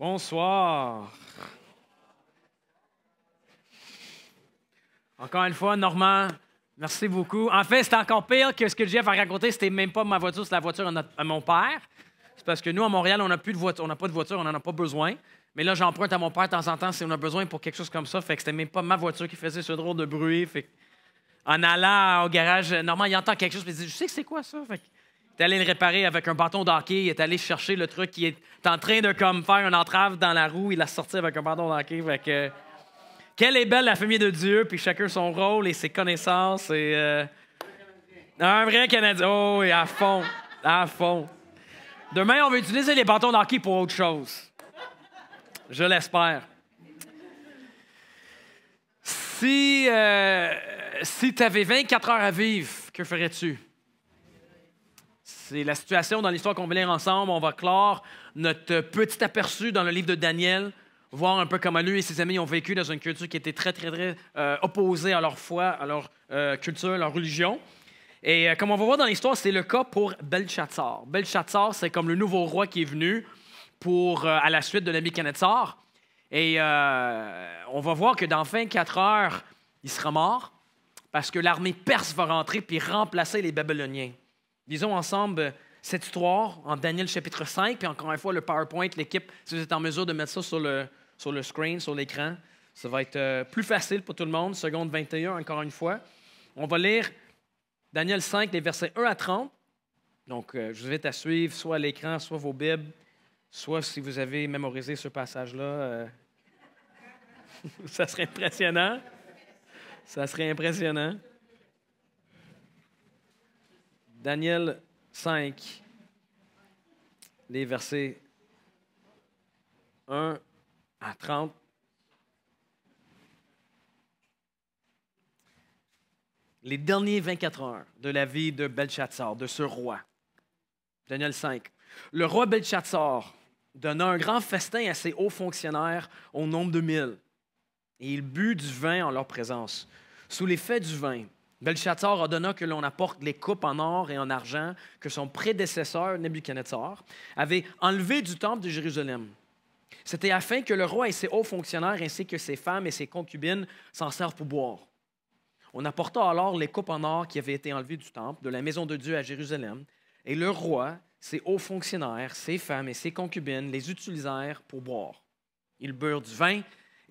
Bonsoir. Encore une fois, Normand, merci beaucoup. En fait, c'est encore pire que ce que Jeff a raconté. C'était même pas ma voiture, c'est la voiture à mon père. C'est parce que nous, à Montréal, on n'a plus de voiture, on n'a pas de voiture, on n'en a pas besoin. Mais là, j'emprunte à mon père de temps en temps si on a besoin pour quelque chose comme ça. Fait que c'était même pas ma voiture qui faisait ce drôle de bruit. Fait que, en allant au garage, Normand, il entend quelque chose, puis il dit, je sais que c'est quoi ça? Fait que, il est allé le réparer avec un bâton d'hockey. Il est allé chercher le truc qui est en train de comme faire une entrave dans la roue. Il l'a sorti avec un bâton d'hockey. Fait que, quelle est belle la famille de Dieu, puis chacun son rôle et ses connaissances. Et, un vrai Canadien. Oh, et à fond. À fond. Demain, on va utiliser les bâtons d'hockey pour autre chose. Je l'espère. Si tu avais 24 heures à vivre, que ferais-tu? C'est la situation dans l'histoire qu'on va lire ensemble. On va clore notre petit aperçu dans le livre de Daniel, voir un peu comment lui et ses amis ont vécu dans une culture qui était très, très, très opposée à leur foi, à leur culture, à leur religion. Et comme on va voir dans l'histoire, c'est le cas pour Belchatsar. Belchatsar, c'est comme le nouveau roi qui est venu à la suite de Nebuchadnezzar. Et on va voir que dans 24 heures, il sera mort parce que l'armée perse va rentrer puis remplacer les Babyloniens. Lisons ensemble cette histoire en Daniel chapitre 5, puis encore une fois, le PowerPoint, l'équipe, si vous êtes en mesure de mettre ça sur le screen, sur l'écran, ça va être plus facile pour tout le monde. Seconde 21, encore une fois. On va lire Daniel 5, les versets 1 à 30. Donc, je vous invite à suivre soit à l'écran, soit vos Bibles, soit si vous avez mémorisé ce passage-là. Ça serait impressionnant. Ça serait impressionnant. Daniel 5, les versets 1 à 30. Les derniers 24 heures de la vie de Belchatsar, de ce roi. Daniel 5. Le roi Belchatsar donna un grand festin à ses hauts fonctionnaires au nombre de 1000. Et il but du vin en leur présence. Sous l'effet du vin, Belchatsar ordonna que l'on apporte les coupes en or et en argent que son prédécesseur, Nebuchadnezzar, avait enlevées du temple de Jérusalem. C'était afin que le roi et ses hauts fonctionnaires, ainsi que ses femmes et ses concubines, s'en servent pour boire. On apporta alors les coupes en or qui avaient été enlevées du temple, de la maison de Dieu à Jérusalem, et le roi, ses hauts fonctionnaires, ses femmes et ses concubines les utilisèrent pour boire. Ils burent du vin,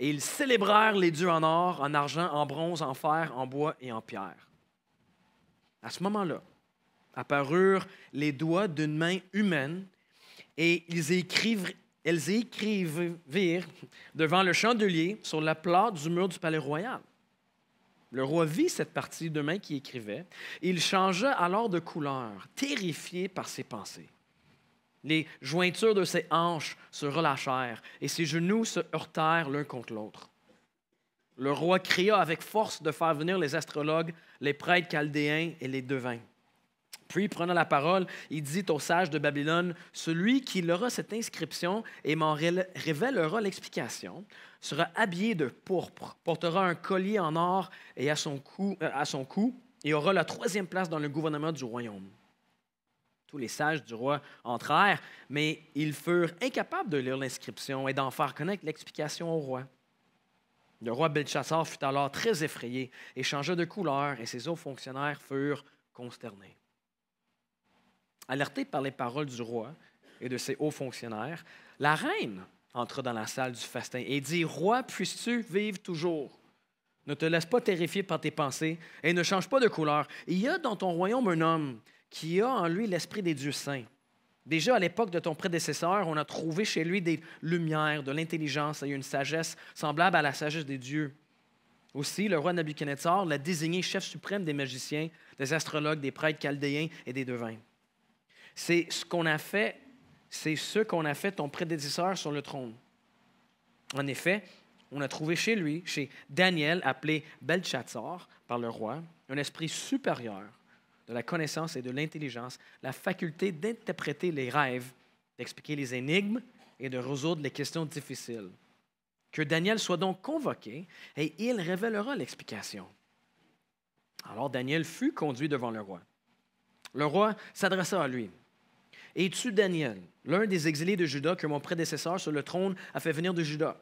et ils célébrèrent les dieux en or, en argent, en bronze, en fer, en bois et en pierre. À ce moment-là, apparurent les doigts d'une main humaine et elles écrivirent devant le chandelier sur la plate du mur du palais royal. Le roi vit cette partie de main qui écrivait. Et il changea alors de couleur, terrifié par ses pensées. Les jointures de ses hanches se relâchèrent et ses genoux se heurtèrent l'un contre l'autre. Le roi cria avec force de faire venir les astrologues, les prêtres chaldéens et les devins. Puis, prenant la parole, il dit aux sages de Babylone, « Celui qui lira cette inscription et m'en révélera l'explication sera habillé de pourpre, portera un collier en or et à son cou et aura la 3e place dans le gouvernement du royaume. » Tous les sages du roi entrèrent, mais ils furent incapables de lire l'inscription et d'en faire connaître l'explication au roi. Le roi Belchatsar fut alors très effrayé et changea de couleur, et ses hauts fonctionnaires furent consternés. Alertée par les paroles du roi et de ses hauts fonctionnaires, la reine entra dans la salle du festin et dit, « Roi, puisses-tu vivre toujours? Ne te laisse pas terrifier par tes pensées et ne change pas de couleur. Il y a dans ton royaume un homme qui a en lui l'esprit des dieux saints. Déjà, à l'époque de ton prédécesseur, on a trouvé chez lui des lumières, de l'intelligence et une sagesse semblable à la sagesse des dieux. Aussi, le roi Nebuchadnezzar l'a désigné chef suprême des magiciens, des astrologues, des prêtres chaldéens et des devins. C'est ce qu'on a fait ton prédécesseur sur le trône. En effet, on a trouvé chez lui, chez Daniel, appelé Belchatsar par le roi, un esprit supérieur de la connaissance et de l'intelligence, la faculté d'interpréter les rêves, d'expliquer les énigmes et de résoudre les questions difficiles. Que Daniel soit donc convoqué et il révélera l'explication. Alors Daniel fut conduit devant le roi. Le roi s'adressa à lui. Es-tu Daniel, l'un des exilés de Juda que mon prédécesseur sur le trône a fait venir de Juda?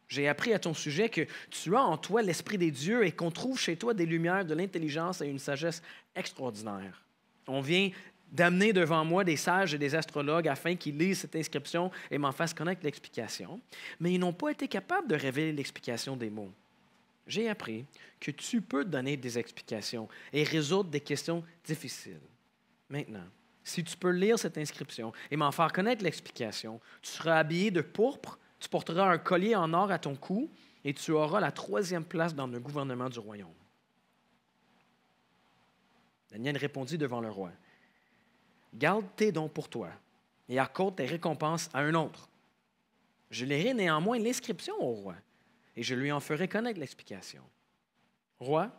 J'ai appris à ton sujet que tu as en toi l'Esprit des dieux et qu'on trouve chez toi des lumières, de l'intelligence et une sagesse extraordinaire. On vient d'amener devant moi des sages et des astrologues afin qu'ils lisent cette inscription et m'en fassent connaître l'explication, mais ils n'ont pas été capables de révéler l'explication des mots. J'ai appris que tu peux donner des explications et résoudre des questions difficiles. Maintenant, si tu peux lire cette inscription et m'en faire connaître l'explication, tu seras habillé de pourpre, tu porteras un collier en or à ton cou et tu auras la 3e place dans le gouvernement du royaume. Daniel répondit devant le roi, « Garde tes dons pour toi et accorde tes récompenses à un autre. Je lirai néanmoins l'inscription au roi et je lui en ferai connaître l'explication. Roi,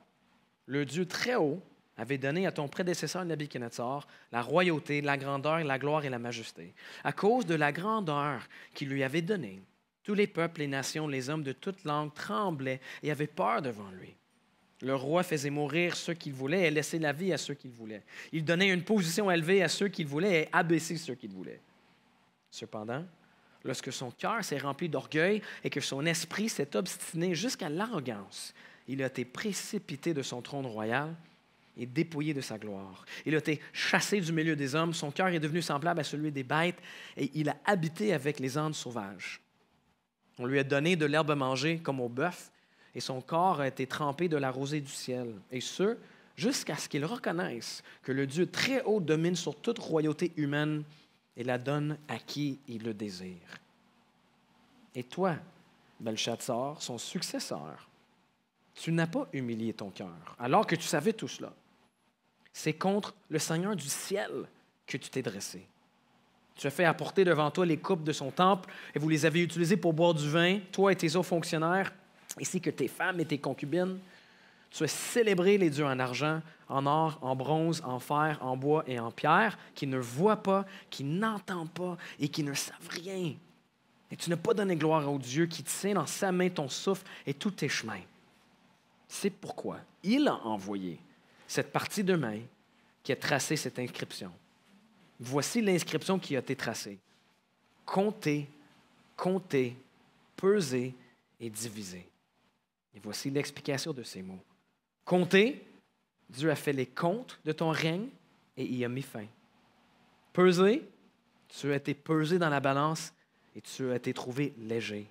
le Dieu très haut avait donné à ton prédécesseur Nabuchodonosor la royauté, la grandeur, la gloire et la majesté. À cause de la grandeur qu'il lui avait donnée, tous les peuples, les nations, les hommes de toute langue tremblaient et avaient peur devant lui. Le roi faisait mourir ceux qu'il voulait et laissait la vie à ceux qu'il voulait. Il donnait une position élevée à ceux qu'il voulait et abaissait ceux qu'il voulait. Cependant, lorsque son cœur s'est rempli d'orgueil et que son esprit s'est obstiné jusqu'à l'arrogance, il a été précipité de son trône royal et dépouillé de sa gloire. Il a été chassé du milieu des hommes, son cœur est devenu semblable à celui des bêtes et il a habité avec les ânes sauvages. On lui a donné de l'herbe à manger comme au bœuf et son corps a été trempé de la rosée du ciel. Et ce, jusqu'à ce qu'il reconnaisse que le Dieu très haut domine sur toute royauté humaine et la donne à qui il le désire. Et toi, Belchatsar, son successeur, tu n'as pas humilié ton cœur, alors que tu savais tout cela. C'est contre le Seigneur du ciel que tu t'es dressé. Tu as fait apporter devant toi les coupes de son temple et vous les avez utilisées pour boire du vin, toi et tes hauts fonctionnaires, ainsi que tes femmes et tes concubines. Tu as célébré les dieux en argent, en or, en bronze, en fer, en bois et en pierre, qui ne voient pas, qui n'entendent pas et qui ne savent rien. Et tu n'as pas donné gloire au Dieu qui tient dans sa main ton souffle et tous tes chemins. C'est pourquoi il a envoyé cette partie de main qui a tracé cette inscription. Voici l'inscription qui a été tracée. Comptez, comptez, pesez et divisez. Et voici l'explication de ces mots. Comptez, Dieu a fait les comptes de ton règne et y a mis fin. Pesez, tu as été pesé dans la balance et tu as été trouvé léger.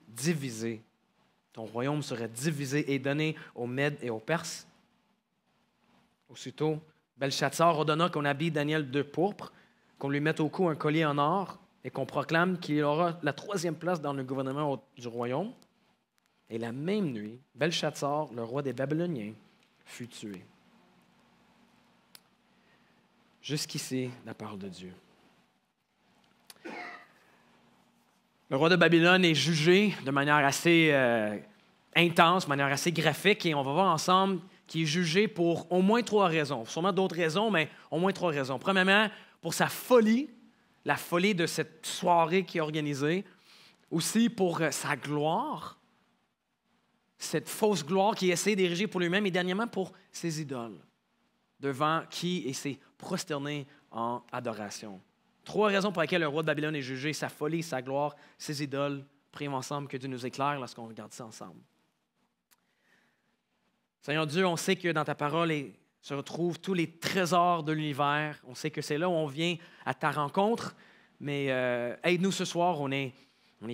Divisé, ton royaume serait divisé et donné aux Mèdes et aux Perses. Aussitôt, Belchatsar ordonna qu'on habille Daniel de pourpre, qu'on lui mette au cou un collier en or et qu'on proclame qu'il aura la 3e place dans le gouvernement du royaume. Et la même nuit, Belchatsar, le roi des Babyloniens, fut tué. Jusqu'ici, la parole de Dieu. Le roi de Babylone est jugé de manière assez intense, de manière assez graphique, et on va voir ensemble qu'il est jugé pour au moins 3 raisons. Sûrement d'autres raisons, mais au moins 3 raisons. Premièrement, pour sa folie, la folie de cette soirée qui est organisée. Aussi pour sa gloire, cette fausse gloire qu'il essaie d'ériger pour lui-même. Et dernièrement, pour ses idoles, devant qui il s'est prosterné en adoration. 3 raisons pour lesquelles le roi de Babylone est jugé, sa folie, sa gloire, ses idoles. Prions ensemble que Dieu nous éclaire lorsqu'on regarde ça ensemble. Seigneur Dieu, on sait que dans ta parole se retrouvent tous les trésors de l'univers. On sait que c'est là où on vient à ta rencontre. Mais aide-nous ce soir, on est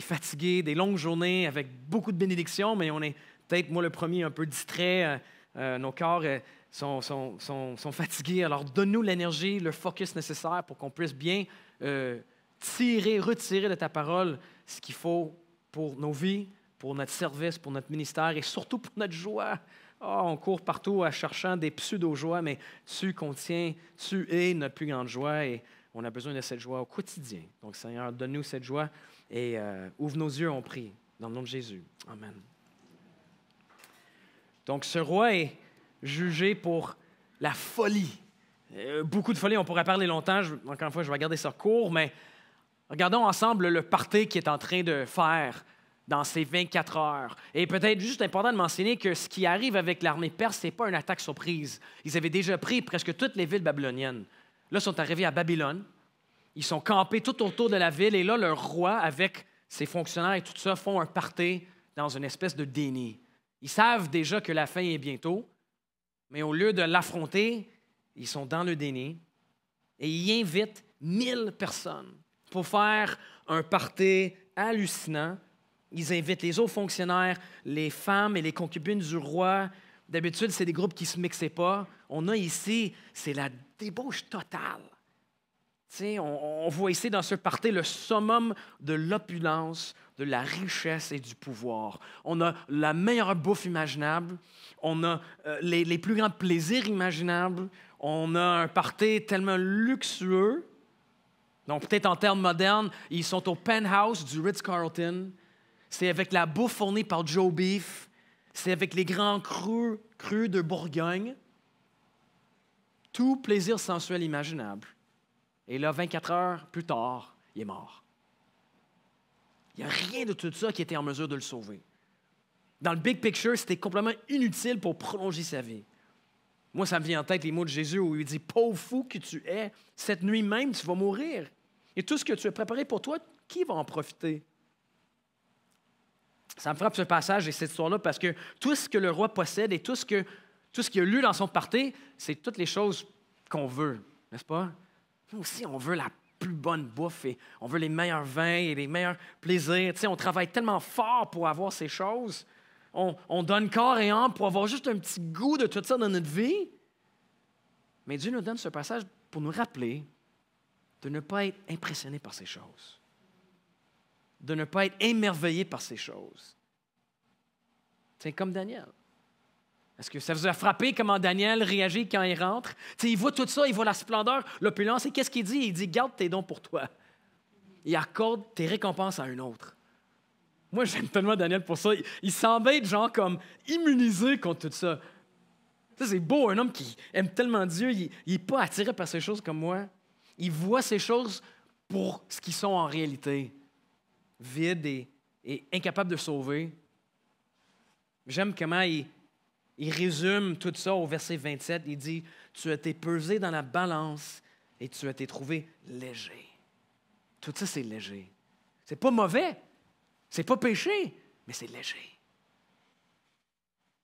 fatigué, des longues journées avec beaucoup de bénédictions, mais on est peut-être, moi le premier, un peu distrait. Nos corps sont fatigués. Alors donne-nous l'énergie, le focus nécessaire pour qu'on puisse bien retirer de ta parole ce qu'il faut pour nos vies, pour notre service, pour notre ministère et surtout pour notre joie. Oh, on court partout en cherchant des pseudo-joies, mais tu es notre plus grande joie et on a besoin de cette joie au quotidien. Donc, Seigneur, donne-nous cette joie et ouvre nos yeux, on prie, dans le nom de Jésus. Amen. Donc, ce roi est jugé pour la folie. Beaucoup de folie, on pourrait parler longtemps. Encore une fois, je vais garder ça court, mais regardons ensemble le party qu'il est en train de faire dans ces 24 heures. Et peut-être juste important de mentionner que ce qui arrive avec l'armée perse, ce n'est pas une attaque surprise. Ils avaient déjà pris presque toutes les villes babyloniennes. Là, ils sont arrivés à Babylone. Ils sont campés tout autour de la ville et là, le roi, avec ses fonctionnaires et tout ça, font un party dans une espèce de déni. Ils savent déjà que la fin est bientôt, mais au lieu de l'affronter, ils sont dans le déni et ils invitent 1000 personnes pour faire un party hallucinant. Ils invitent les hauts fonctionnaires, les femmes et les concubines du roi. D'habitude, c'est des groupes qui ne se mixaient pas. On a ici, c'est la débauche totale. On voit ici dans ce party le summum de l'opulence, de la richesse et du pouvoir. On a la meilleure bouffe imaginable, on a les plus grands plaisirs imaginables, on a un party tellement luxueux. Donc peut-être en termes modernes, ils sont au penthouse du Ritz-Carlton. C'est avec la bouffe fournie par Joe Beef. C'est avec les grands crus de Bourgogne. Tout plaisir sensuel imaginable. Et là, 24 heures plus tard, il est mort. Il n'y a rien de tout ça qui était en mesure de le sauver. Dans le big picture, c'était complètement inutile pour prolonger sa vie. Moi, ça me vient en tête les mots de Jésus où il dit « Pauvre fou que tu es, cette nuit même, tu vas mourir. Et tout ce que tu as préparé pour toi, qui va en profiter? » Ça me frappe ce passage et cette histoire-là parce que tout ce que le roi possède et tout ce qu'il a lu dans son party, c'est toutes les choses qu'on veut, n'est-ce pas? Nous aussi, on veut la plus bonne bouffe et on veut les meilleurs vins et les meilleurs plaisirs. Tu sais, on travaille tellement fort pour avoir ces choses. On donne corps et âme pour avoir juste un petit goût de tout ça dans notre vie. Mais Dieu nous donne ce passage pour nous rappeler de ne pas être impressionné par ces choses, de ne pas être émerveillé par ces choses. C'est comme Daniel. Est-ce que ça vous a frappé comment Daniel réagit quand il rentre? T'sais, il voit tout ça, il voit la splendeur, l'opulence, et qu'est-ce qu'il dit? Il dit, garde tes dons pour toi. Il accorde tes récompenses à un autre. Moi, j'aime tellement Daniel pour ça. Il semble être genre comme immunisé contre tout ça. Ça, c'est beau, un homme qui aime tellement Dieu, il n'est pas attiré par ces choses comme moi. Il voit ces choses pour ce qu'ils sont en réalité, vides et incapables de sauver. J'aime comment il résume tout ça au verset 27. Il dit, « Tu as été pesé dans la balance et tu as été trouvé léger. » Tout ça, c'est léger. C'est pas mauvais, c'est pas péché, mais c'est léger.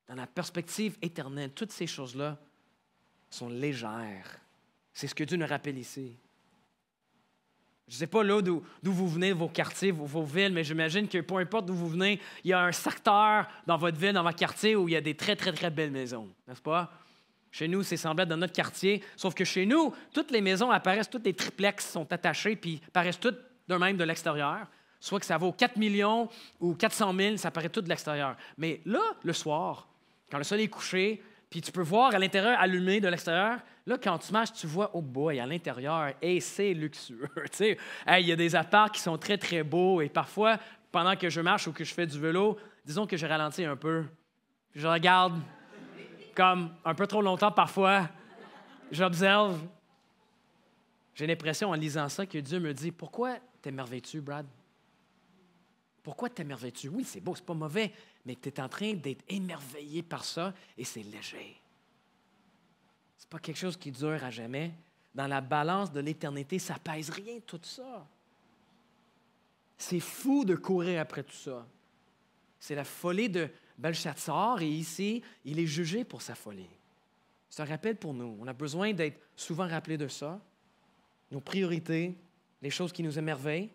Dans la perspective éternelle, toutes ces choses-là sont légères. C'est ce que Dieu nous rappelle ici. Je ne sais pas là d'où vous venez, vos quartiers, vos villes, mais j'imagine que peu importe d'où vous venez, il y a un secteur dans votre ville, dans votre quartier, où il y a des très, très, très belles maisons, n'est-ce pas? Chez nous, c'est semblable dans notre quartier, sauf que chez nous, toutes les maisons apparaissent, toutes les triplex sont attachées, puis paraissent toutes d'un même de l'extérieur. Soit que ça vaut 4 millions ou 400 000, ça paraît tout de l'extérieur. Mais là, le soir, quand le soleil est couché, puis tu peux voir à l'intérieur allumé de l'extérieur, là, quand tu marches, tu vois, oh boy, à l'intérieur, et c'est luxueux. Il y a des apparts qui sont très, très beaux, et parfois, pendant que je marche ou que je fais du vélo, disons que je ralentis un peu. Puis je regarde comme un peu trop longtemps parfois. J'observe. J'ai l'impression, en lisant ça, que Dieu me dit, pourquoi t'émerveilles-tu, Brad? Pourquoi t'émerveilles-tu? Oui, c'est beau, c'est pas mauvais, mais tu es en train d'être émerveillé par ça et c'est léger. C'est pas quelque chose qui dure à jamais. Dans la balance de l'éternité, ça pèse rien, tout ça. C'est fou de courir après tout ça. C'est la folie de Belchatsar et ici, il est jugé pour sa folie. C'est un rappel pour nous. On a besoin d'être souvent rappelés de ça. Nos priorités, les choses qui nous émerveillent.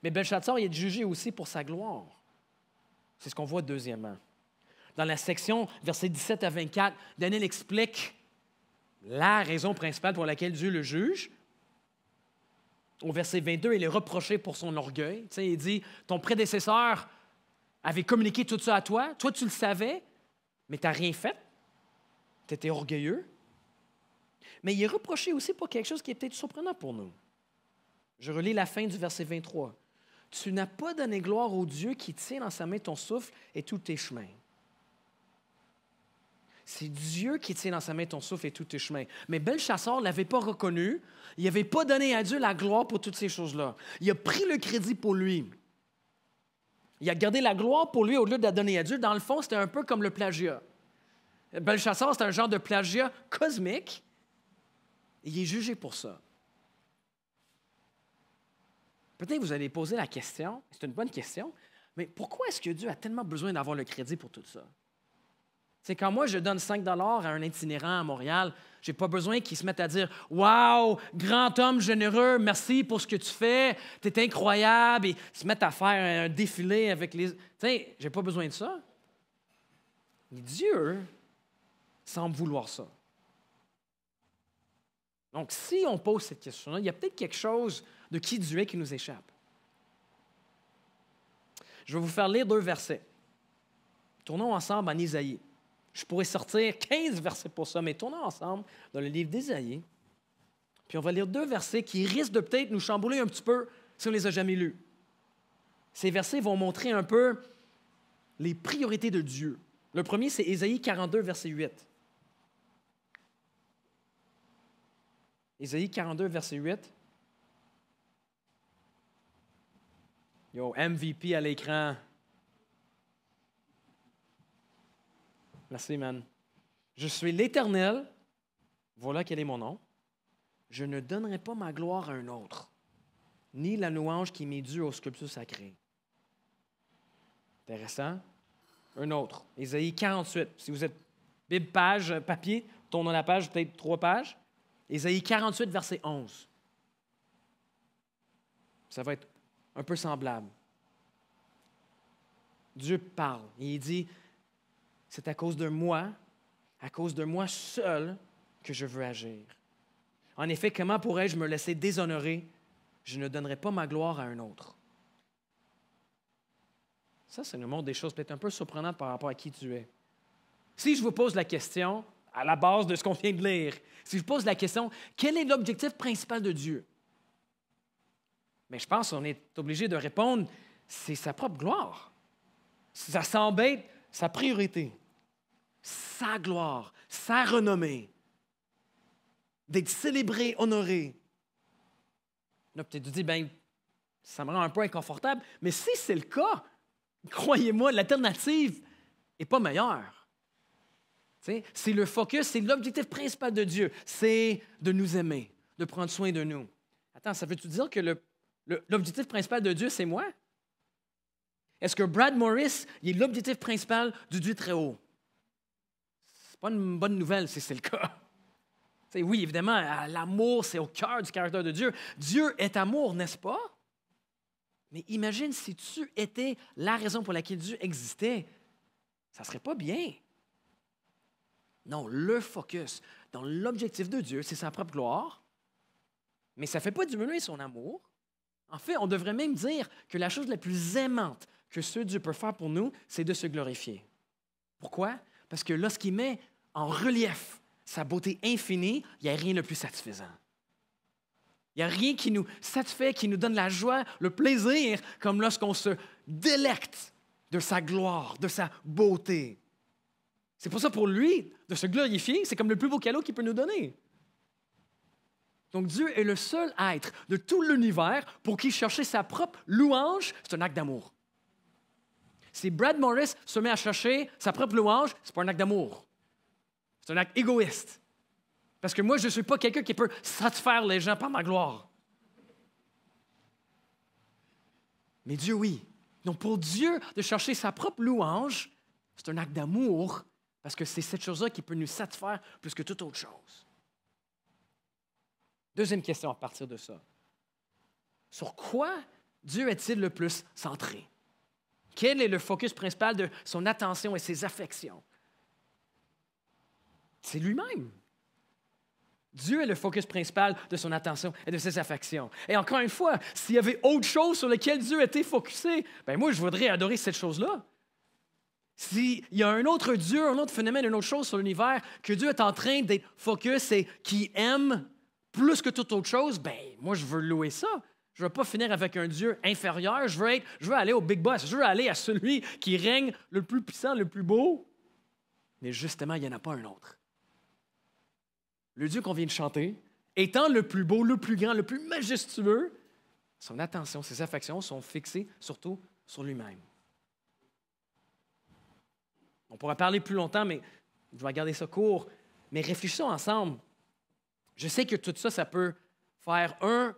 Mais Belchatsar, il est jugé aussi pour sa gloire. C'est ce qu'on voit deuxièmement. Dans la section, versets 17 à 24, Daniel explique la raison principale pour laquelle Dieu le juge. Au verset 22, il est reproché pour son orgueil. Tu sais, il dit, ton prédécesseur avait communiqué tout ça à toi. Toi, tu le savais, mais tu n'as rien fait. Tu étais orgueilleux. Mais il est reproché aussi pour quelque chose qui est peut-être surprenant pour nous. Je relis la fin du verset 23. « Tu n'as pas donné gloire au Dieu qui tient dans sa main ton souffle et tous tes chemins. » C'est Dieu qui tient dans sa main ton souffle et tous tes chemins. Mais Belchatsar ne l'avait pas reconnu. Il n'avait pas donné à Dieu la gloire pour toutes ces choses-là. Il a pris le crédit pour lui. Il a gardé la gloire pour lui au lieu de la donner à Dieu. Dans le fond, c'était un peu comme le plagiat. Belchatsar, c'est un genre de plagiat cosmique. Et il est jugé pour ça. Peut-être que vous allez poser la question, c'est une bonne question, mais pourquoi est-ce que Dieu a tellement besoin d'avoir le crédit pour tout ça? C'est quand moi, je donne 5 $ à un itinérant à Montréal, je n'ai pas besoin qu'il se mette à dire « Wow, grand homme généreux, merci pour ce que tu fais, tu es incroyable » et se mettre à faire un défilé avec les... Tu sais, je n'ai pas besoin de ça. Mais Dieu semble vouloir ça. Donc, si on pose cette question-là, il y a peut-être quelque chose de qui Dieu est qui nous échappe. Je vais vous faire lire 2 versets. Tournons ensemble en Isaïe. Je pourrais sortir 15 versets pour ça, mais tournons ensemble dans le livre d'Isaïe. Puis on va lire 2 versets qui risquent de peut-être nous chambouler un petit peu si on ne les a jamais lus. Ces versets vont montrer un peu les priorités de Dieu. Le premier, c'est Isaïe 42, verset 8. Isaïe 42, verset 8. Yo, MVP à l'écran. Merci, man. Je suis l'Éternel, voilà quel est mon nom. Je ne donnerai pas ma gloire à un autre, ni la louange qui m'est due aux sculptures sacrées. Intéressant. Un autre, Isaïe 48. Si vous êtes Bible, page, papier, tournons la page, peut-être 3 pages. Isaïe 48, verset 11. Ça va être un peu semblable. Dieu parle et il dit, c'est à cause de moi seul que je veux agir. En effet, comment pourrais-je me laisser déshonorer? Je ne donnerai pas ma gloire à un autre. Ça nous montre des choses peut-être un peu surprenantes par rapport à qui tu es. Si je vous pose la question, à la base de ce qu'on vient de lire, si je pose la question, quel est l'objectif principal de Dieu? Mais je pense qu'on est obligé de répondre, c'est sa propre gloire. Ça semble être sa priorité, sa gloire, sa renommée, d'être célébré, honoré. Là, peut-être tu dis, bien, ça me rend un peu inconfortable, mais si c'est le cas, croyez-moi, l'alternative n'est pas meilleure. C'est le focus, c'est l'objectif principal de Dieu, c'est de nous aimer, de prendre soin de nous. Attends, ça veut-tu dire que l'objectif principal de Dieu, c'est moi? Est-ce que Brad Morris il est l'objectif principal du Dieu très haut? Ce n'est pas une bonne nouvelle si c'est le cas. T'sais, oui, évidemment, l'amour, c'est au cœur du caractère de Dieu. Dieu est amour, n'est-ce pas? Mais imagine si tu étais la raison pour laquelle Dieu existait. Ça ne serait pas bien. Non, le focus dans l'objectif de Dieu, c'est sa propre gloire, mais ça ne fait pas diminuer son amour. En fait, on devrait même dire que la chose la plus aimante que ce Dieu peut faire pour nous, c'est de se glorifier. Pourquoi? Parce que lorsqu'il met en relief sa beauté infinie, il n'y a rien de plus satisfaisant. Il n'y a rien qui nous satisfait, qui nous donne la joie, le plaisir, comme lorsqu'on se délecte de sa gloire, de sa beauté. C'est pour ça, pour lui, de se glorifier, c'est comme le plus beau cadeau qu'il peut nous donner. Donc, Dieu est le seul être de tout l'univers pour qui chercher sa propre louange, c'est un acte d'amour. Si Brad Morris se met à chercher sa propre louange, ce n'est pas un acte d'amour. C'est un acte égoïste. Parce que moi, je ne suis pas quelqu'un qui peut satisfaire les gens par ma gloire. Mais Dieu, oui. Donc, pour Dieu, de chercher sa propre louange, c'est un acte d'amour parce que c'est cette chose-là qui peut nous satisfaire plus que toute autre chose. Deuxième question à partir de ça. Sur quoi Dieu est-il le plus centré? Quel est le focus principal de son attention et ses affections? C'est lui-même. Dieu est le focus principal de son attention et de ses affections. Et encore une fois, s'il y avait autre chose sur laquelle Dieu était focusé, bien moi, je voudrais adorer cette chose-là. S'il y a un autre Dieu, un autre phénomène, une autre chose sur l'univers que Dieu est en train d'être focus et qui aime plus que toute autre chose, bien moi, je veux louer ça. Je ne veux pas finir avec un Dieu inférieur. Je veux aller au Big Boss. Je veux aller à celui qui règne le plus puissant, le plus beau. Mais justement, il n'y en a pas un autre. Le Dieu qu'on vient de chanter, étant le plus beau, le plus grand, le plus majestueux, son attention, ses affections sont fixées surtout sur lui-même. On pourra parler plus longtemps, mais je vais garder ça court. Mais réfléchissons ensemble. Je sais que tout ça, ça peut faire un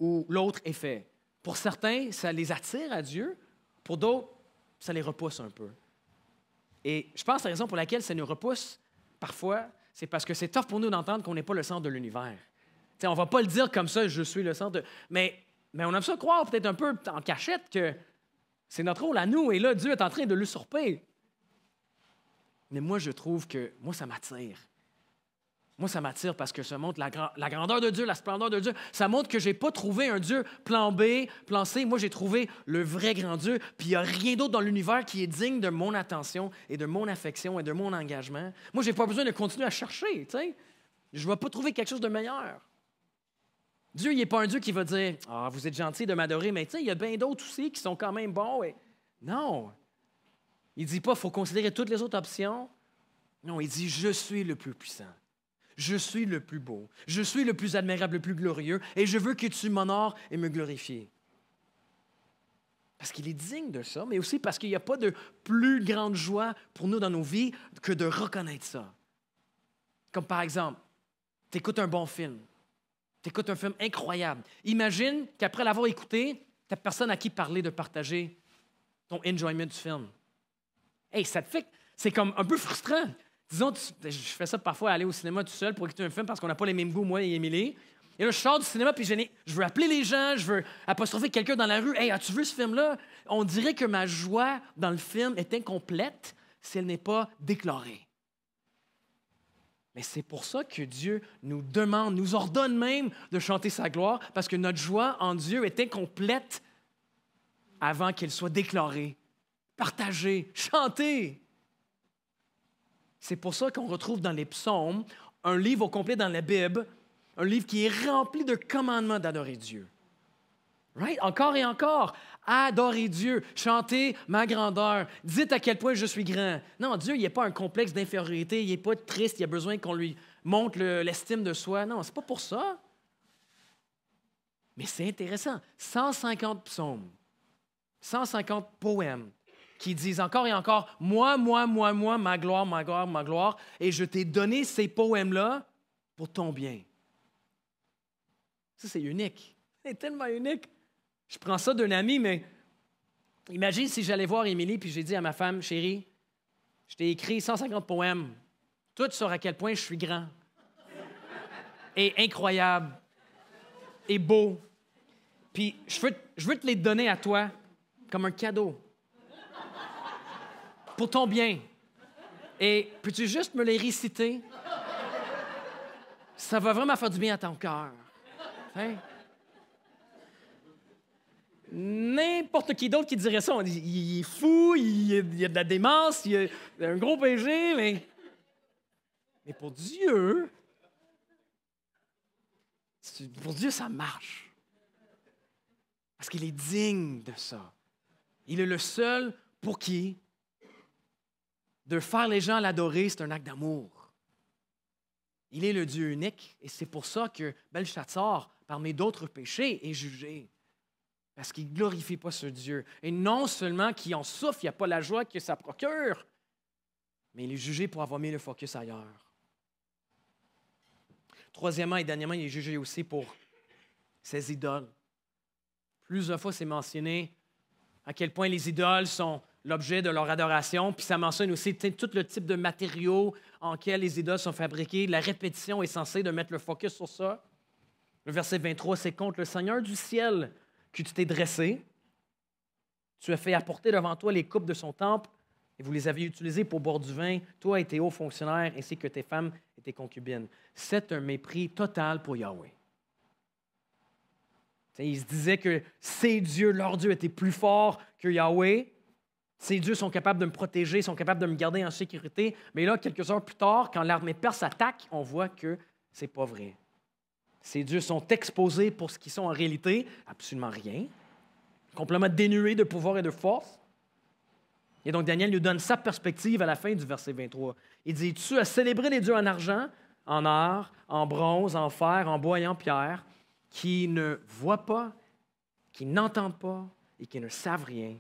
ou l'autre effet. Pour certains, ça les attire à Dieu. Pour d'autres, ça les repousse un peu. Et je pense que la raison pour laquelle ça nous repousse, parfois, c'est parce que c'est tough pour nous d'entendre qu'on n'est pas le centre de l'univers. T'sais, on ne va pas le dire comme ça, je suis le centre de... Mais on aime ça croire peut-être un peu en cachette que c'est notre rôle à nous, et là, Dieu est en train de l'usurper. Mais moi, je trouve que... Moi, ça m'attire. Moi, ça m'attire parce que ça montre la grandeur de Dieu, la splendeur de Dieu. Ça montre que je n'ai pas trouvé un Dieu plan B, plan C. Moi, j'ai trouvé le vrai grand Dieu. Puis il n'y a rien d'autre dans l'univers qui est digne de mon attention et de mon affection et de mon engagement. Moi, je n'ai pas besoin de continuer à chercher. T'sais. Je ne vais pas trouver quelque chose de meilleur. Dieu, il n'est pas un Dieu qui va dire « Ah, vous êtes gentil de m'adorer, mais il y a bien d'autres aussi qui sont quand même bons. » Non. Il ne dit pas « Il faut considérer toutes les autres options. » Non, il dit « Je suis le plus puissant. Je suis le plus beau. Je suis le plus admirable, le plus glorieux, et je veux que tu m'honores et me glorifies. » Parce qu'il est digne de ça, mais aussi parce qu'il n'y a pas de plus grande joie pour nous dans nos vies que de reconnaître ça. Comme par exemple, tu écoutes un bon film. Tu écoutes un film incroyable. Imagine qu'après l'avoir écouté, tu n'as personne à qui parler de partager ton enjoyment du film. Hey, ça te fait... C'est comme un peu frustrant. Disons, je fais ça parfois, aller au cinéma tout seul pour écouter un film parce qu'on n'a pas les mêmes goûts, moi et Émilie. Et là, je sors du cinéma puis je veux appeler les gens, je veux apostropher quelqu'un dans la rue. « Hey, as-tu vu ce film-là? » On dirait que ma joie dans le film est incomplète si elle n'est pas déclarée. Mais c'est pour ça que Dieu nous demande, nous ordonne même de chanter sa gloire, parce que notre joie en Dieu est incomplète avant qu'elle soit déclarée, partagée, chantée. C'est pour ça qu'on retrouve dans les psaumes un livre au complet dans la Bible, un livre qui est rempli de commandements d'adorer Dieu. Right? Encore et encore, adorez Dieu, chantez ma grandeur, dites à quel point je suis grand. Non, Dieu, il n'est pas un complexe d'infériorité, il n'est pas triste, il a besoin qu'on lui montre l'estime de soi. Non, c'est pas pour ça. Mais c'est intéressant, 150 psaumes, 150 poèmes qui disent encore et encore, moi, ma gloire, ma gloire, ma gloire, et je t'ai donné ces poèmes-là pour ton bien. Ça, c'est unique. C'est tellement unique. Je prends ça d'un ami, mais imagine si j'allais voir Émilie puis j'ai dit à ma femme, « Chérie, je t'ai écrit 150 poèmes, tout sur à quel point je suis grand et incroyable et beau. Puis je veux te les donner à toi comme un cadeau pour ton bien. Et peux-tu juste me les réciter? Ça va vraiment faire du bien à ton cœur. Hein? » N'importe qui d'autre qui dirait ça, on dit, il est fou, il y a de la démence, il y a un gros péché, mais pour Dieu, ça marche. Parce qu'il est digne de ça. Il est le seul pour qui de faire les gens l'adorer, c'est un acte d'amour. Il est le Dieu unique, et c'est pour ça que Belchatsar, parmi d'autres péchés, est jugé. Parce qu'il ne glorifie pas ce Dieu. Et non seulement qu'il en souffre, il n'y a pas la joie que ça procure, mais il est jugé pour avoir mis le focus ailleurs. Troisièmement et dernièrement, il est jugé aussi pour ses idoles. Plusieurs fois, c'est mentionné à quel point les idoles sont l'objet de leur adoration, puis ça mentionne aussi tout le type de matériaux en lesquels les idoles sont fabriquées. La répétition est censée de mettre le focus sur ça. Le verset 23, c'est « Contre le Seigneur du ciel que tu t'es dressé, tu as fait apporter devant toi les coupes de son temple, et vous les avez utilisées pour boire du vin, toi et tes hauts fonctionnaires, ainsi que tes femmes et tes concubines. » C'est un mépris total pour Yahweh. Il se disait que ces dieux, leur Dieu, était plus fort que Yahweh. Ces dieux sont capables de me protéger, sont capables de me garder en sécurité. Mais là, quelques heures plus tard, quand l'armée perse attaque, on voit que ce n'est pas vrai. Ces dieux sont exposés pour ce qu'ils sont en réalité, absolument rien, complètement dénués de pouvoir et de force. Et donc, Daniel nous donne sa perspective à la fin du verset 23. Il dit, « Tu as célébré les dieux en argent, en or, en bronze, en fer, en bois et en pierre, qui ne voient pas, qui n'entendent pas et qui ne savent rien. »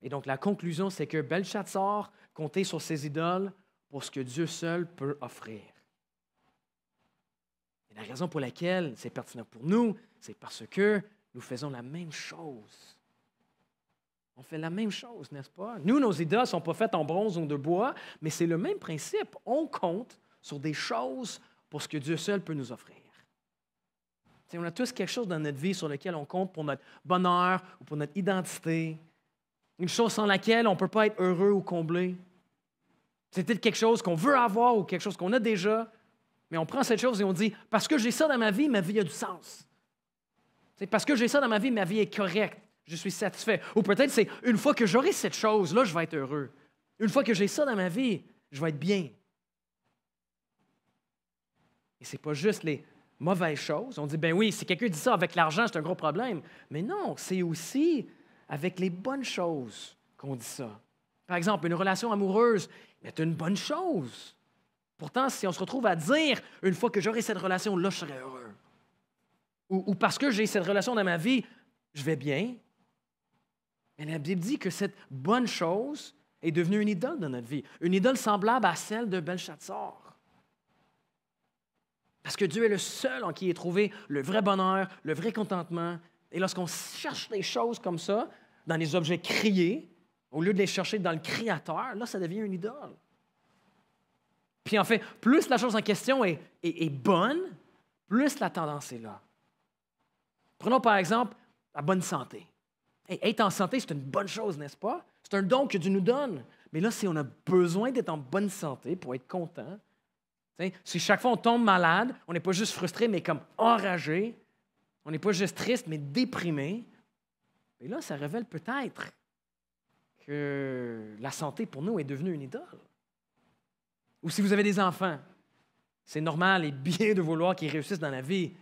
Et donc, la conclusion, c'est que Belchatsar comptait sur ses idoles pour ce que Dieu seul peut offrir. Et la raison pour laquelle c'est pertinent pour nous, c'est parce que nous faisons la même chose. On fait la même chose, n'est-ce pas? Nous, nos idoles ne sont pas faites en bronze ou de bois, mais c'est le même principe. On compte sur des choses pour ce que Dieu seul peut nous offrir. T'sais, on a tous quelque chose dans notre vie sur lequel on compte pour notre bonheur ou pour notre identité. Une chose sans laquelle on ne peut pas être heureux ou comblé. C'est peut-être quelque chose qu'on veut avoir ou quelque chose qu'on a déjà, mais on prend cette chose et on dit, parce que j'ai ça dans ma vie a du sens. C'est parce que j'ai ça dans ma vie est correcte. Je suis satisfait. Ou peut-être c'est une fois que j'aurai cette chose-là, je vais être heureux. Une fois que j'ai ça dans ma vie, je vais être bien. Et ce n'est pas juste les mauvaises choses. On dit, ben oui, si quelqu'un dit ça avec l'argent, c'est un gros problème. Mais non, c'est aussi avec les bonnes choses qu'on dit ça. Par exemple, une relation amoureuse est une bonne chose. Pourtant, si on se retrouve à dire, une fois que j'aurai cette relation-là, je serai heureux. Ou parce que j'ai cette relation dans ma vie, je vais bien. Mais la Bible dit que cette bonne chose est devenue une idole dans notre vie. Une idole semblable à celle de Belchatsar. Parce que Dieu est le seul en qui est trouvé le vrai bonheur, le vrai contentement. Et lorsqu'on cherche des choses comme ça, dans les objets créés, au lieu de les chercher dans le Créateur, là, ça devient une idole. Puis en fait, plus la chose en question est bonne, plus la tendance est là. Prenons par exemple la bonne santé. Être en santé, c'est une bonne chose, n'est-ce pas? C'est un don que Dieu nous donne. Mais là, si on a besoin d'être en bonne santé pour être content, si chaque fois on tombe malade, on n'est pas juste frustré, mais comme enragé, on n'est pas juste triste, mais déprimé, et là, ça révèle peut-être que la santé pour nous est devenue une idole. Ou si vous avez des enfants, c'est normal et bien de vouloir qu'ils réussissent dans la vie.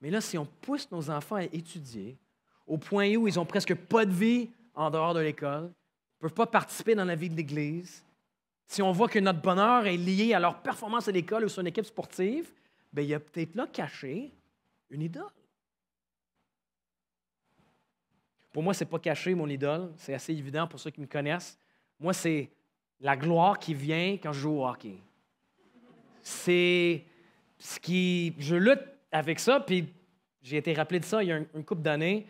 Mais là, si on pousse nos enfants à étudier, au point où ils n'ont presque pas de vie en dehors de l'école, ne peuvent pas participer dans la vie de l'Église, si on voit que notre bonheur est lié à leur performance à l'école ou sur une équipe sportive, bien, il y a peut-être là caché une idole. Pour moi, ce n'est pas caché, mon idole. C'est assez évident pour ceux qui me connaissent. Moi, c'est la gloire qui vient quand je joue au hockey. C'est ce qui... Je lutte avec ça, puis j'ai été rappelé de ça il y a une couple d'années.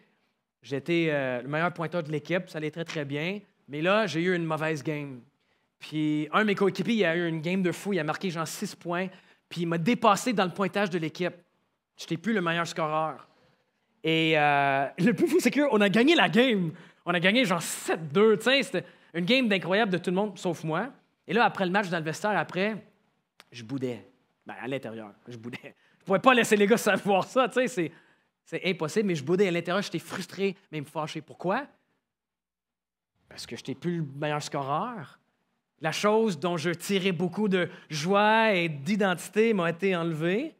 J'étais le meilleur pointeur de l'équipe, ça allait très, très bien. Mais là, j'ai eu une mauvaise game. Puis un de mes coéquipiers, il a eu une game de fou, il a marqué genre 6 points, puis il m'a dépassé dans le pointage de l'équipe. Je n'étais plus le meilleur scoreur. Et le plus fou, c'est qu'on a gagné la game. On a gagné genre 7-2. C'était une game d'incroyable de tout le monde, sauf moi. Et là, après le match dans le vestiaire, je boudais. Ben, à l'intérieur, je boudais. Je ne pouvais pas laisser les gars savoir ça, c'est impossible, mais je boudais à l'intérieur, j'étais frustré, même fâché. Pourquoi? Parce que je n'étais plus le meilleur scoreur. La chose dont je tirais beaucoup de joie et d'identité m'a été enlevée.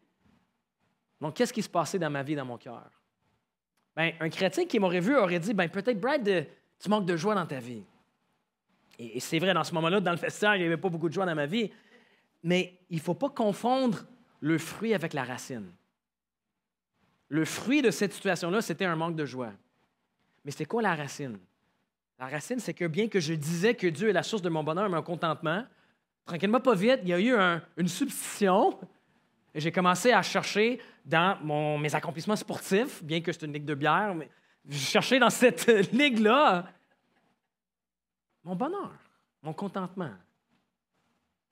Donc, qu'est-ce qui se passait dans ma vie, dans mon cœur? Bien, un chrétien qui m'aurait vu aurait dit, bien, peut-être, Brad, tu manques de joie dans ta vie. Et c'est vrai, dans ce moment-là, dans le vestiaire, il n'y avait pas beaucoup de joie dans ma vie. Mais il ne faut pas confondre le fruit avec la racine. Le fruit de cette situation-là, c'était un manque de joie. Mais c'est quoi la racine? La racine, c'est que bien que je disais que Dieu est la source de mon bonheur et mon contentement, tranquillement, pas vite, il y a eu une substitution. Et j'ai commencé à chercher dans mes accomplissements sportifs, bien que c'est une ligue de bière, mais je cherchais dans cette ligue-là mon bonheur, mon contentement.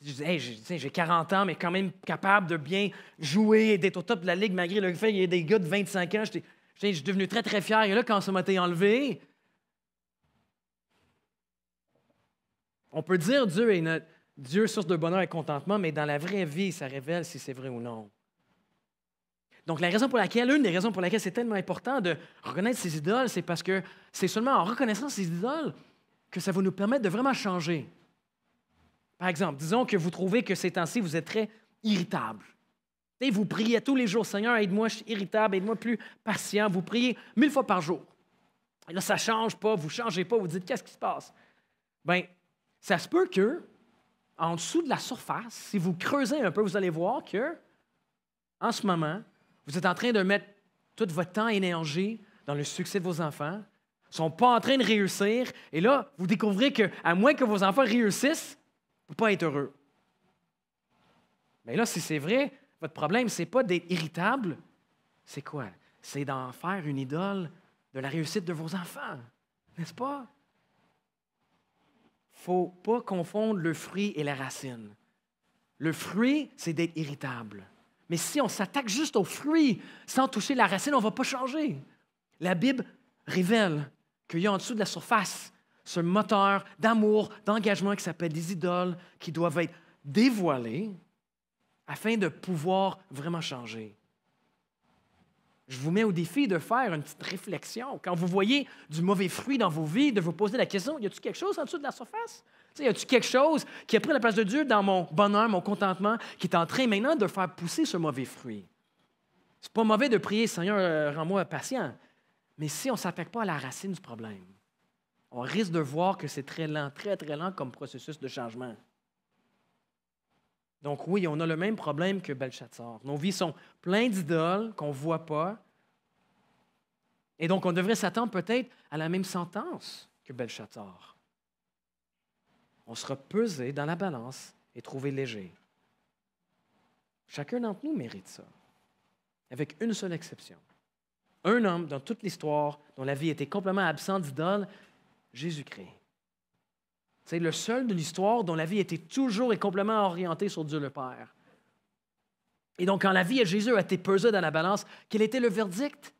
Je disais, hey, j'ai 40 ans, mais quand même capable de bien jouer et d'être au top de la ligue, malgré le fait qu'il y ait des gars de 25 ans. Je suis devenu très, très fier. Et là, quand ça m'a été enlevé, on peut dire Dieu est notre Dieu, source de bonheur et contentement, mais dans la vraie vie, ça révèle si c'est vrai ou non. Donc, une des raisons pour laquelle c'est tellement important de reconnaître ses idoles, c'est parce que c'est seulement en reconnaissant ses idoles que ça va nous permettre de vraiment changer. Par exemple, disons que vous trouvez que ces temps-ci, vous êtes très irritable. Et vous priez tous les jours, Seigneur, aide-moi, je suis irritable, aide-moi plus patient. Vous priez 1000 fois par jour. Et là, ça ne change pas, vous ne changez pas, vous dites, qu'est-ce qui se passe? Bien, ça se peut que, en dessous de la surface, si vous creusez un peu, vous allez voir que, en ce moment, vous êtes en train de mettre tout votre temps et énergie dans le succès de vos enfants. Ils ne sont pas en train de réussir. Et là, vous découvrez qu'à moins que vos enfants réussissent, vous ne pouvez pas être heureux. Mais là, si c'est vrai, votre problème, ce n'est pas d'être irritable. C'est quoi? c'est d'en faire une idole de la réussite de vos enfants, n'est-ce pas? Il ne faut pas confondre le fruit et la racine. Le fruit, c'est d'être irritable. Mais si on s'attaque juste au fruit sans toucher la racine, on ne va pas changer. La Bible révèle qu'il y a en dessous de la surface ce moteur d'amour, d'engagement qui s'appelle des idoles qui doivent être dévoilées afin de pouvoir vraiment changer. Je vous mets au défi de faire une petite réflexion. Quand vous voyez du mauvais fruit dans vos vies, de vous poser la question, y a-t-il quelque chose en dessous de la surface? Y a-t-il quelque chose qui a pris la place de Dieu dans mon bonheur, mon contentement, qui est en train maintenant de faire pousser ce mauvais fruit? C'est pas mauvais de prier, Seigneur, rends-moi patient. Mais si on ne s'attaque pas à la racine du problème, on risque de voir que c'est très lent, très, très lent comme processus de changement. Donc oui, on a le même problème que Belchatsar. Nos vies sont pleines d'idoles qu'on ne voit pas. Et donc, on devrait s'attendre peut-être à la même sentence que Belchatsar. On sera pesé dans la balance et trouvé léger. Chacun d'entre nous mérite ça, avec une seule exception. Un homme dans toute l'histoire dont la vie était complètement absente d'idoles, Jésus-Christ. C'est le seul de l'histoire dont la vie était toujours et complètement orientée sur Dieu le Père. Et donc, quand la vie de Jésus a été pesée dans la balance, quel était le verdict?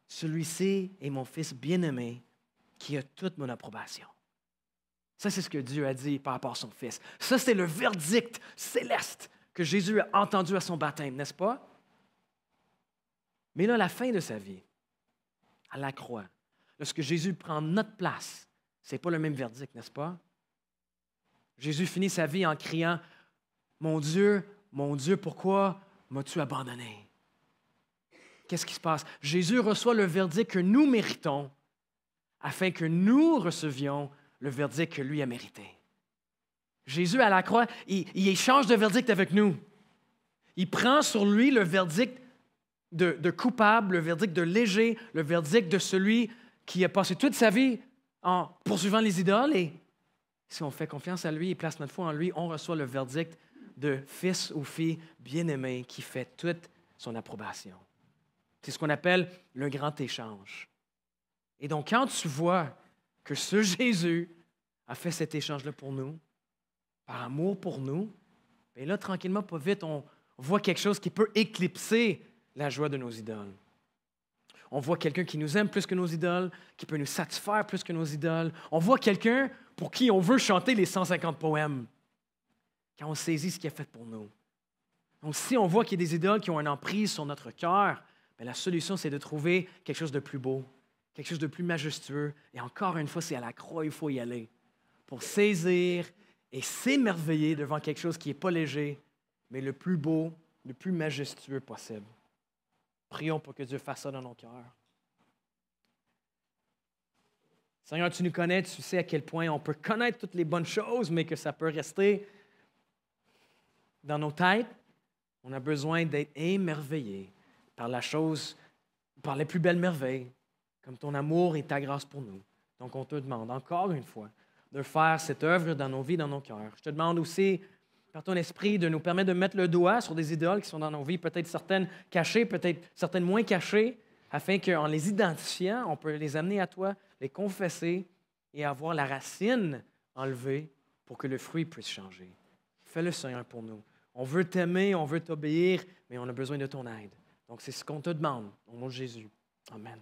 Celui-ci est mon Fils bien-aimé qui a toute mon approbation. Ça, c'est ce que Dieu a dit par rapport à son Fils. Ça, c'est le verdict céleste que Jésus a entendu à son baptême, n'est-ce pas? Mais là, la fin de sa vie, à la croix, lorsque Jésus prend notre place, ce n'est pas le même verdict, n'est-ce pas? Jésus finit sa vie en criant « mon Dieu, pourquoi m'as-tu abandonné? » Qu'est-ce qui se passe? Jésus reçoit le verdict que nous méritons afin que nous recevions le verdict que lui a mérité. Jésus, à la croix, il échange de verdict avec nous. Il prend sur lui le verdict de coupable, le verdict de léger, le verdict de celui qui a passé toute sa vie en poursuivant les idoles. Et si on fait confiance à lui et place notre foi en lui, on reçoit le verdict de fils ou fille bien-aimé qui fait toute son approbation. C'est ce qu'on appelle le grand échange. Et donc, quand tu vois que ce Jésus a fait cet échange-là pour nous, par amour pour nous, bien là, tranquillement, pas vite, on voit quelque chose qui peut éclipser la joie de nos idoles. On voit quelqu'un qui nous aime plus que nos idoles, qui peut nous satisfaire plus que nos idoles. On voit quelqu'un pour qui on veut chanter les 150 poèmes quand on saisit ce qu'il a fait pour nous. Donc, si on voit qu'il y a des idoles qui ont une emprise sur notre cœur, bien, la solution, c'est de trouver quelque chose de plus beau, quelque chose de plus majestueux. Et encore une fois, c'est à la croix, il faut y aller pour saisir et s'émerveiller devant quelque chose qui n'est pas léger, mais le plus beau, le plus majestueux possible. Prions pour que Dieu fasse ça dans nos cœurs. Seigneur, tu nous connais, tu sais à quel point on peut connaître toutes les bonnes choses, mais que ça peut rester dans nos têtes. On a besoin d'être émerveillés par la chose, par les plus belles merveilles, comme ton amour et ta grâce pour nous. Donc, on te demande encore une fois de faire cette œuvre dans nos vies, dans nos cœurs. Je te demande aussi, par ton esprit, de nous permettre de mettre le doigt sur des idoles qui sont dans nos vies, peut-être certaines cachées, peut-être certaines moins cachées, afin qu'en les identifiant, on peut les amener à toi, les confesser et avoir la racine enlevée pour que le fruit puisse changer. Fais-le, Seigneur, pour nous. On veut t'aimer, on veut t'obéir, mais on a besoin de ton aide. Donc, c'est ce qu'on te demande, au nom de Jésus. Amen.